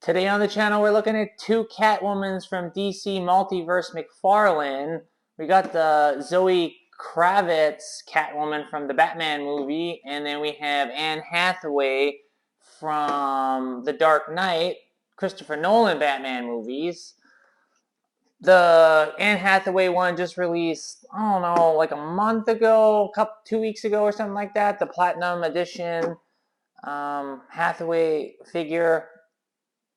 Today on the channel, we're looking at two Catwomans from DC Multiverse Mcfarlane. We got the Zoe Kravitz Catwoman from the Batman movie, and then we have Anne Hathaway from The Dark Knight, Christopher Nolan Batman movies. The Anne Hathaway one just released, I don't know, like a month ago, 2 weeks ago or something like that. The Platinum Edition Hathaway figure.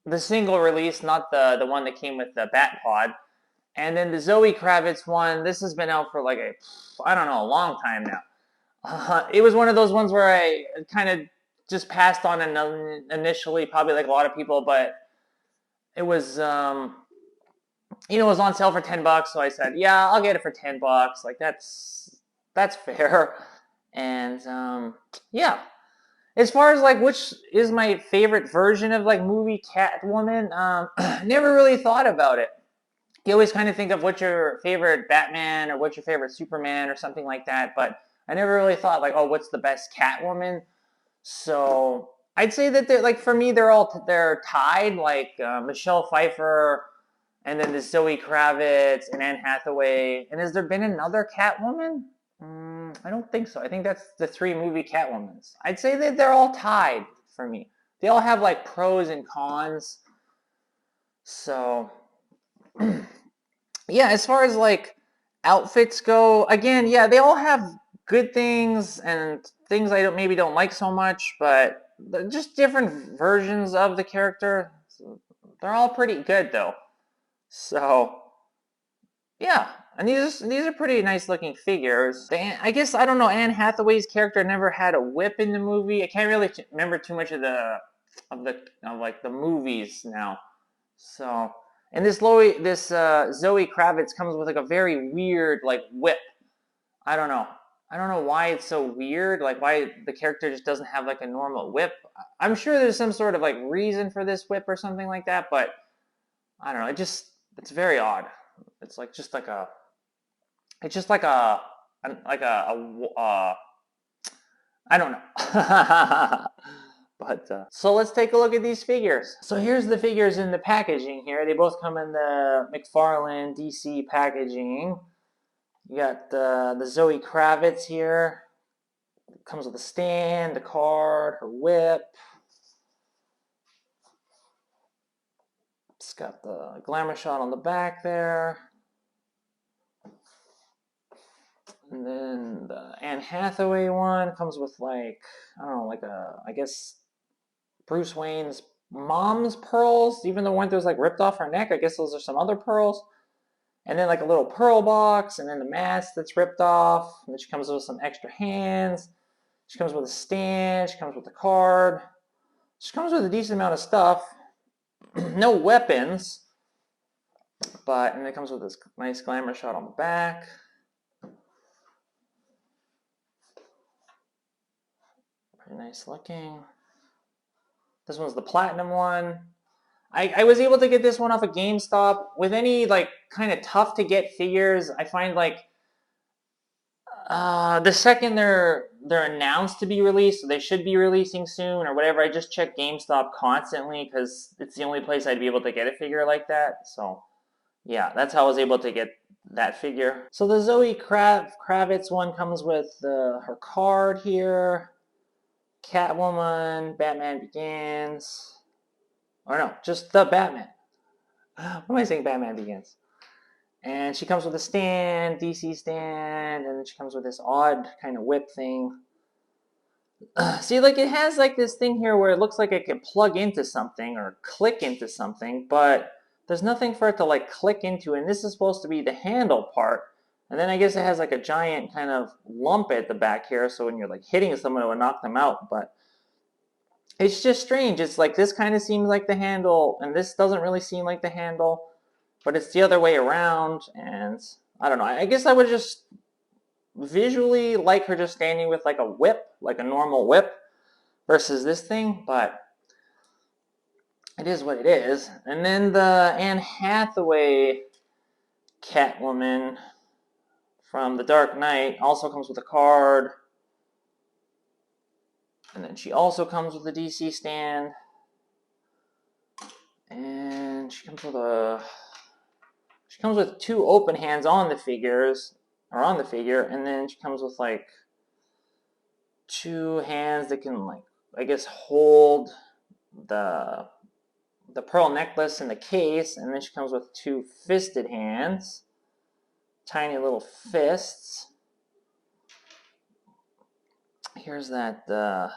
The single release, not the one that came with the Bat Pod. And then the Zoe Kravitz one, this has been out for like I don't know, a long time now. It was one of those ones where I kind of just passed on initially, probably like a lot of people, but it was, it was on sale for $10, so I said, yeah, I'll get it for $10. Like that's fair. And yeah. As far as like which is my favorite version of like movie Catwoman, never really thought about it. You always kind of think of what's your favorite Batman or what's your favorite Superman or something like that, but I never really thought like, oh, what's the best Catwoman? So I'd say that they're like, for me, they're tied, like Michelle Pfeiffer, and then there's Zoe Kravitz and Anne Hathaway. And has there been another Catwoman? I don't think so. I think that's the three movie Catwomans. I'd say that they're all tied for me. They all have like pros and cons. So, yeah, as far as like outfits go, again, yeah, they all have good things and things I maybe don't like so much, but they're just different versions of the character. So they're all pretty good though. So, yeah, and these are pretty nice looking figures. I guess, I don't know, Anne Hathaway's character never had a whip in the movie. I can't really remember too much of like the movies now. So, and this Zoe Kravitz comes with like a very weird like whip. I don't know. I don't know why it's so weird. Like why the character just doesn't have like a normal whip. I'm sure there's some sort of like reason for this whip or something like that, but I don't know. It's very odd. It's like just like a. It's just like a I don't know. But so let's take a look at these figures. So here's the figures in the packaging here. They both come in the Mcfarlane DC packaging. You got the Zoe Kravitz here. Comes with a stand, a card, her whip. It's got the glamour shot on the back there. And then the Anne Hathaway one comes with like, I don't know, like I guess Bruce Wayne's mom's pearls, even though one was like ripped off her neck. I guess those are some other pearls. And then like a little pearl box, and then the mask that's ripped off. And then she comes with some extra hands. She comes with a stand. She comes with a card. She comes with a decent amount of stuff. No weapons. And it comes with this nice glamour shot on the back. Pretty nice looking. This one's the platinum one. I was able to get this one off of GameStop. With any like kind of tough to get figures, I find like the second they're announced to be released, so they should be releasing soon or whatever, I just check GameStop constantly because it's the only place I'd be able to get a figure like that. So yeah, that's how I was able to get that figure. So the Zoe Kravitz one comes with her card here. Catwoman, Batman Begins. Or no, just the Batman. What am I saying? Batman Begins. And she comes with a stand, DC stand, and then she comes with this odd kind of whip thing. See, like it has like this thing here where it looks like it can plug into something or click into something, but there's nothing for it to like click into, and this is supposed to be the handle part. And then I guess it has like a giant kind of lump at the back here, so when you're like hitting someone, it would knock them out, but it's just strange. It's like this kind of seems like the handle, and this doesn't really seem like the handle, but it's the other way around, and I don't know. I guess I would just visually like her just standing with like a whip, like a normal whip, versus this thing, but it is what it is. And then the Anne Hathaway Catwoman from The Dark Knight also comes with a card. And then she also comes with a DC stand. She comes with 2 open hands on the figures, or on the figure, and then she comes with like 2 hands that can, like, I guess, hold the pearl necklace in the case, and then she comes with 2 fisted hands, tiny little fists. Here's that the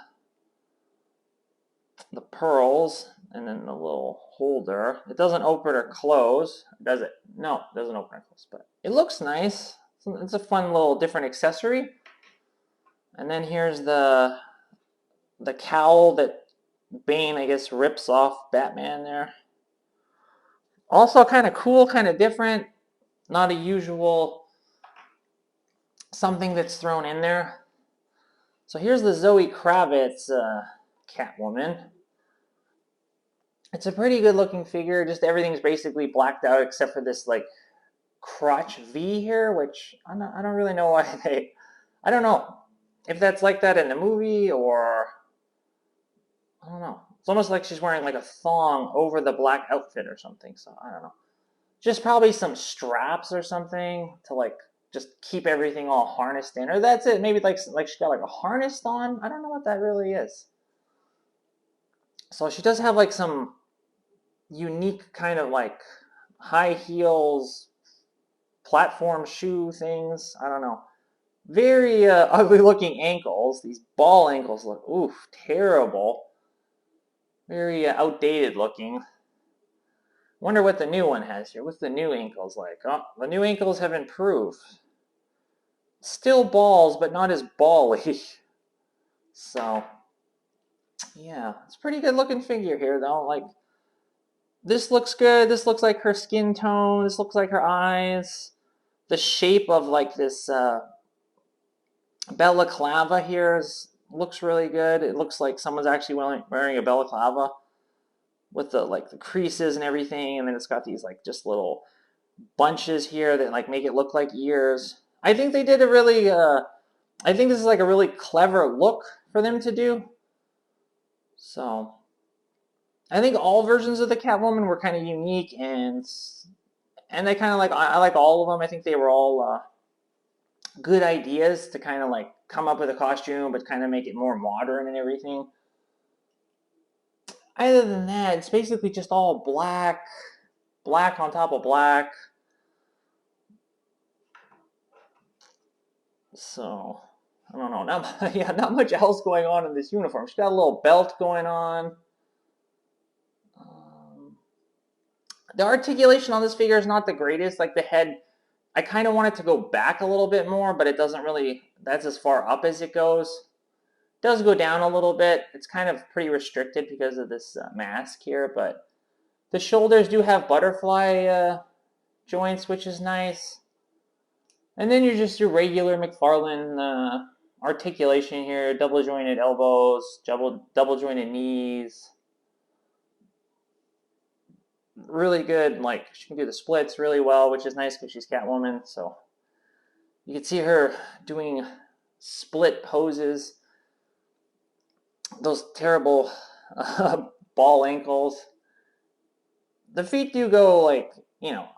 pearls, and then the little holder. It doesn't open or close, does it? No, it doesn't open or close, but it looks nice. It's a fun little different accessory. And then here's the cowl that Bane, I guess, rips off Batman there. Also kind of cool, kind of different. Not a usual something that's thrown in there. So here's the Zoe Kravitz Catwoman. It's a pretty good looking figure. Just everything's basically blacked out except for this like crotch V here, which I don't really know why they. I don't know if that's like that in the movie or I don't know. It's almost like she's wearing like a thong over the black outfit or something. So I don't know. Just probably some straps or something to like just keep everything all harnessed in, or that's it. Maybe like she got like a harness on. I don't know what that really is. So she does have like some unique kind of like high heels, platform shoe things. I don't know. Very ugly looking ankles. These ball ankles look terrible. Very outdated looking. Wonder what the new one has here. What's the new ankles like? Oh, the new ankles have improved. Still balls, but not as bally. So, yeah, it's a pretty good looking figure here, though. Like, this looks good. This looks like her skin tone. This looks like her eyes. The shape of like this balaclava here looks really good. It looks like someone's actually wearing a balaclava with the like the creases and everything, and then it's got these like just little bunches here that like make it look like ears. I think they did a really I think this is like a really clever look for them to do. So I think all versions of the Catwoman were kind of unique, and they kind of like I like all of them. I think they were all good ideas to kind of like come up with a costume, but kind of make it more modern and everything. Other than that, it's basically just all black on top of black. So I don't know. Not much else going on in this uniform. She's got a little belt going on. The articulation on this figure is not the greatest. Like the head, I kind of want it to go back a little bit more, but it doesn't really. That's as far up as it goes. It does go down a little bit. It's kind of pretty restricted because of this mask here, but the shoulders do have butterfly joints, which is nice. And then you're just your regular Mcfarlane articulation here, double jointed elbows, double jointed knees. Really good, like she can do the splits really well, which is nice because she's Catwoman. So you can see her doing split poses. Those terrible ball ankles. The feet do go like,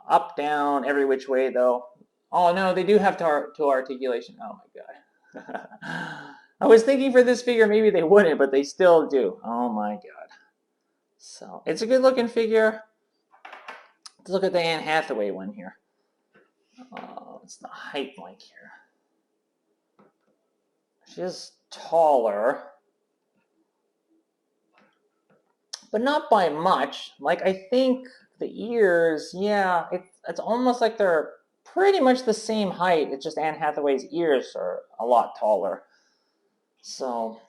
up, down, every which way though. Oh no, they do have toe articulation. Oh my god. I was thinking for this figure maybe they wouldn't, but they still do. Oh my god. So it's a good looking figure. Let's look at the Anne Hathaway one here. What's the height like here? She's taller, but not by much. Like I think the ears, yeah, it's almost like they're pretty much the same height. It's just Anne Hathaway's ears are a lot taller. So,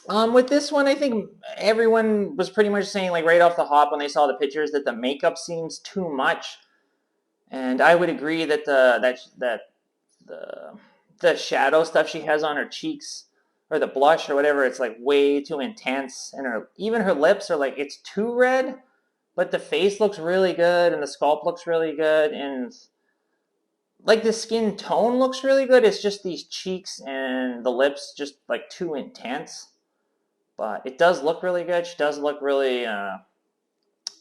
with this one, I think everyone was pretty much saying, like right off the hop when they saw the pictures, that the makeup seems too much, and I would agree that the shadow stuff she has on her cheeks or the blush or whatever, it's like way too intense, and even her lips are like it's too red. But the face looks really good, and the sculpt looks really good, and like the skin tone looks really good. It's just these cheeks and the lips just like too intense. But it does look really good. She does look really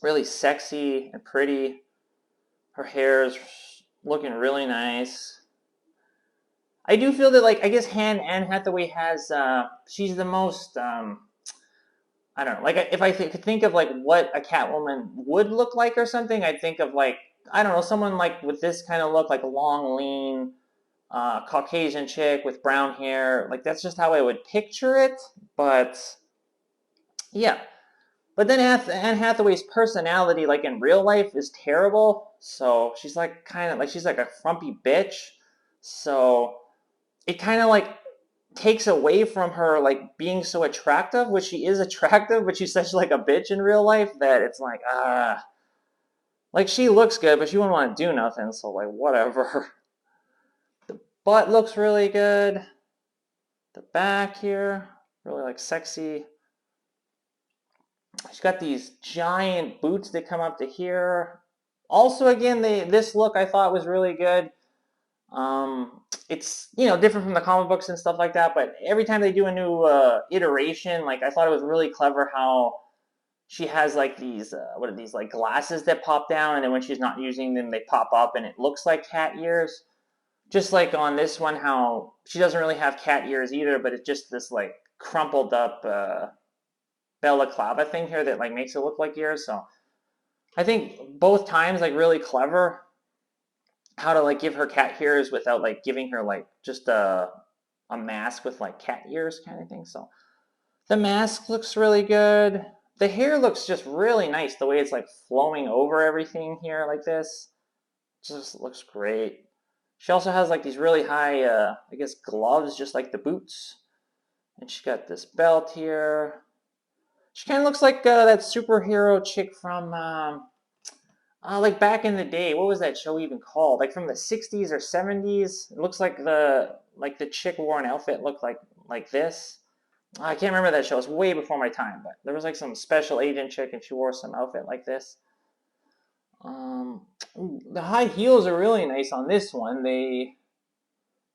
really sexy and pretty. Her hair is looking really nice. I do feel that, like, I guess Anne Hathaway has, she's the most, I don't know, like, if I could think of, like, what a Catwoman would look like or something, I'd think of, like, I don't know, someone, like, with this kind of look, like a long, lean, Caucasian chick with brown hair. Like, that's just how I would picture it, but, yeah. But then Anne Hathaway's personality, like, in real life, is terrible, so she's, like, kind of, like, she's, like, a frumpy bitch, so it kind of, like, takes away from her, like, being so attractive, which she is attractive, but she's such, like, a bitch in real life that it's like, like, she looks good, but she wouldn't want to do nothing, so, like, whatever. The butt looks really good. The back here, really, like, sexy. She's got these giant boots that come up to here. Also, again, this look I thought was really good. It's, different from the comic books and stuff like that, but every time they do a new iteration, like, I thought it was really clever how she has, like, these, what are these, like, glasses that pop down, and then when she's not using them, they pop up, and it looks like cat ears. Just like on this one, how she doesn't really have cat ears either, but it's just this, like, crumpled up balaclava thing here that, like, makes it look like ears, so I think both times, like, really clever how to, like, give her cat ears without, like, giving her, like, just a mask with, like, cat ears kind of thing. So the mask looks really good. The hair looks just really nice, the way it's, like, flowing over everything here like this. Just looks great. She also has, like, these really high, I guess, gloves, just like the boots. And she got this belt here. She kind of looks like that superhero chick from like, back in the day. What was that show even called? Like, from the 60s or 70s. It looks like the chick wore an outfit looked like this. I can't remember that show. It's way before my time, but there was, like, some special agent chick and she wore some outfit like this. The high heels are really nice on this one. They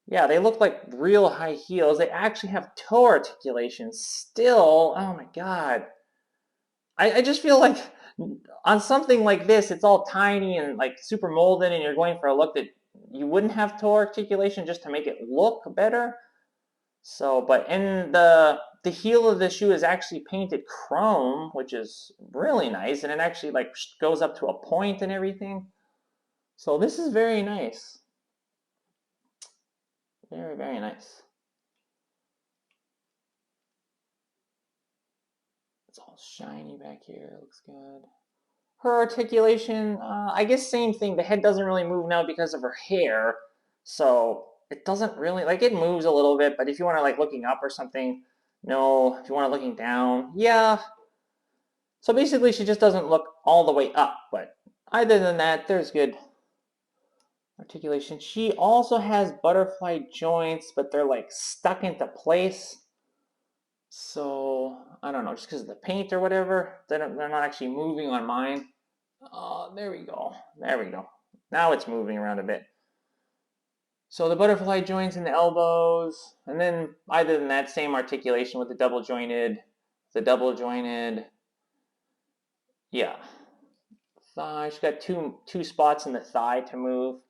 look like real high heels. They actually have toe articulation still. Oh my god. I just feel like on something like this, it's all tiny and, like, super molded, and you're going for a look that you wouldn't have toe articulation just to make it look better. So, but in the heel of the shoe is actually painted chrome, which is really nice, and it actually, like, goes up to a point and everything. So this is very nice. Very, very nice. It's all shiny back here. Looks good. Her articulation, I guess same thing. The head doesn't really move now because of her hair. So it doesn't really, like, it moves a little bit, but if you want to, like, looking up or something, no. If you want to looking down, yeah. So basically she just doesn't look all the way up, but other than that, there's good articulation. She also has butterfly joints, but they're, like, stuck into place. So I don't know, just because of the paint or whatever, they're not actually moving on mine. There we go. There we go. Now it's moving around a bit. So the butterfly joints in the elbows, and then other than that, same articulation with the double jointed, yeah. Thigh. She's got two spots in the thigh to move.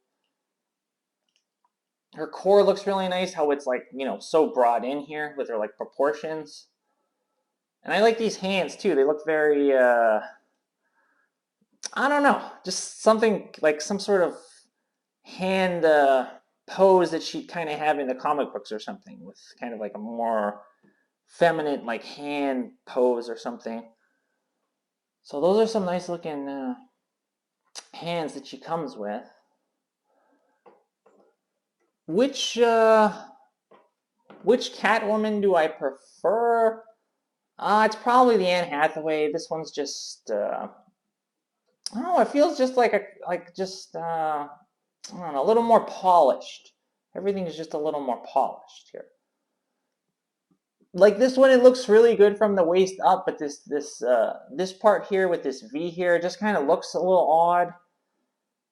Her core looks really nice. How it's, like, so broad in here with her, like, proportions. And I like these hands too. They look very I don't know, just something like some sort of hand pose that she'd kind of have in the comic books or something, with kind of like a more feminine, like, hand pose or something. So those are some nice looking hands that she comes with. Which Catwoman do I prefer? It's probably the Anne Hathaway. This one's just I don't know. It feels just like I don't know, a little more polished. Everything is just a little more polished here. Like, this one, it looks really good from the waist up, but this part here with this V here just kind of looks a little odd.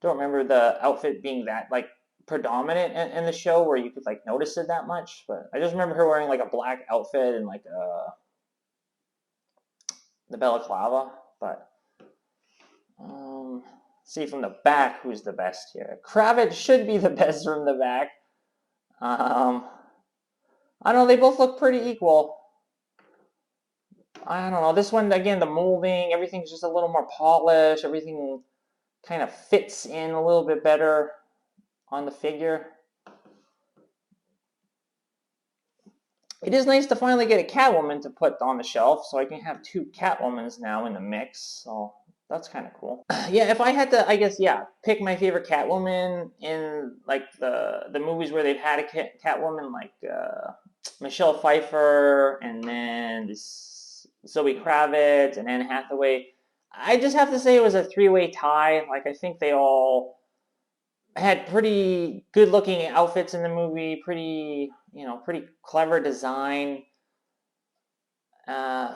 Don't remember the outfit being that, like, predominant in the show where you could, like, notice it that much, but I just remember her wearing, like, a black outfit and, like, the balaclava, but see from the back who's the best here. Kravitz should be the best from the back. I don't know, they both look pretty equal. I don't know, this one, again, the molding, everything's just a little more polished, everything kind of fits in a little bit better on the figure. It is nice to finally get a Catwoman to put on the shelf, so I can have 2 Catwomans now in the mix, so that's kind of cool. Yeah, if I had to, I guess, yeah, pick my favorite Catwoman in, like, the movies where they've had a Catwoman, like, Michelle Pfeiffer, and then Zoe Kravitz, and Anne Hathaway, I just have to say it was a 3-way tie. Like, I think they all had pretty good-looking outfits in the movie, pretty clever design.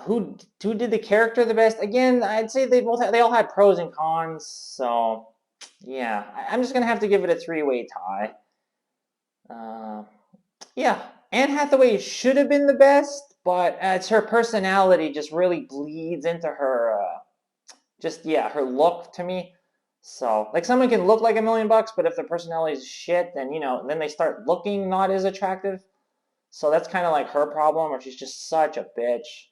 Who did the character the best? Again, I'd say they all had pros and cons. So yeah, I'm just gonna have to give it a 3-way tie. Yeah, Anne Hathaway should have been the best, but it's her personality just really bleeds into her. Her look to me. So, like, someone can look like $1,000,000, but if their personality is shit, then then they start looking not as attractive. So that's kind of like her problem, where she's just such a bitch.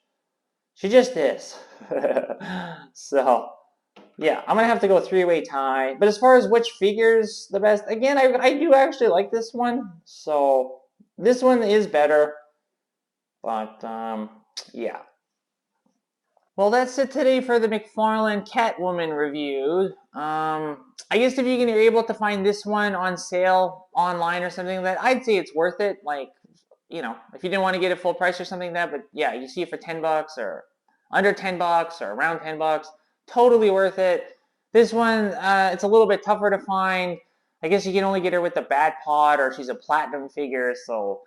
She just is. So, yeah, I'm gonna have to go 3-way tie. But as far as which figure's the best, again, I do actually like this one. So this one is better. But yeah. Well, that's it today for the Mcfarlane Catwoman review. I guess if you're able to find this one on sale online or something like that, I'd say it's worth it. Like, if you didn't want to get it full price or something like that, but yeah, you see it for $10 or under $10 or around $10, totally worth it. This one, it's a little bit tougher to find. I guess you can only get her with the bad pod, or she's a platinum figure, so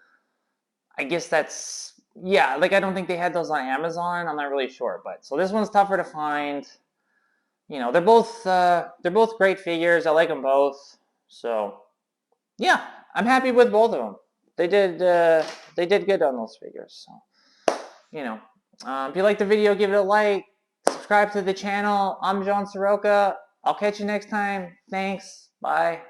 I guess that's, yeah, like, I don't think they had those on Amazon. I'm not really sure, but so this one's tougher to find. They're both great figures. I like them both. So yeah, I'm happy with both of them. They did good on those figures. So if you like the video, give it a like. Subscribe to the channel. I'm John Soroka. I'll catch you next time. Thanks. Bye.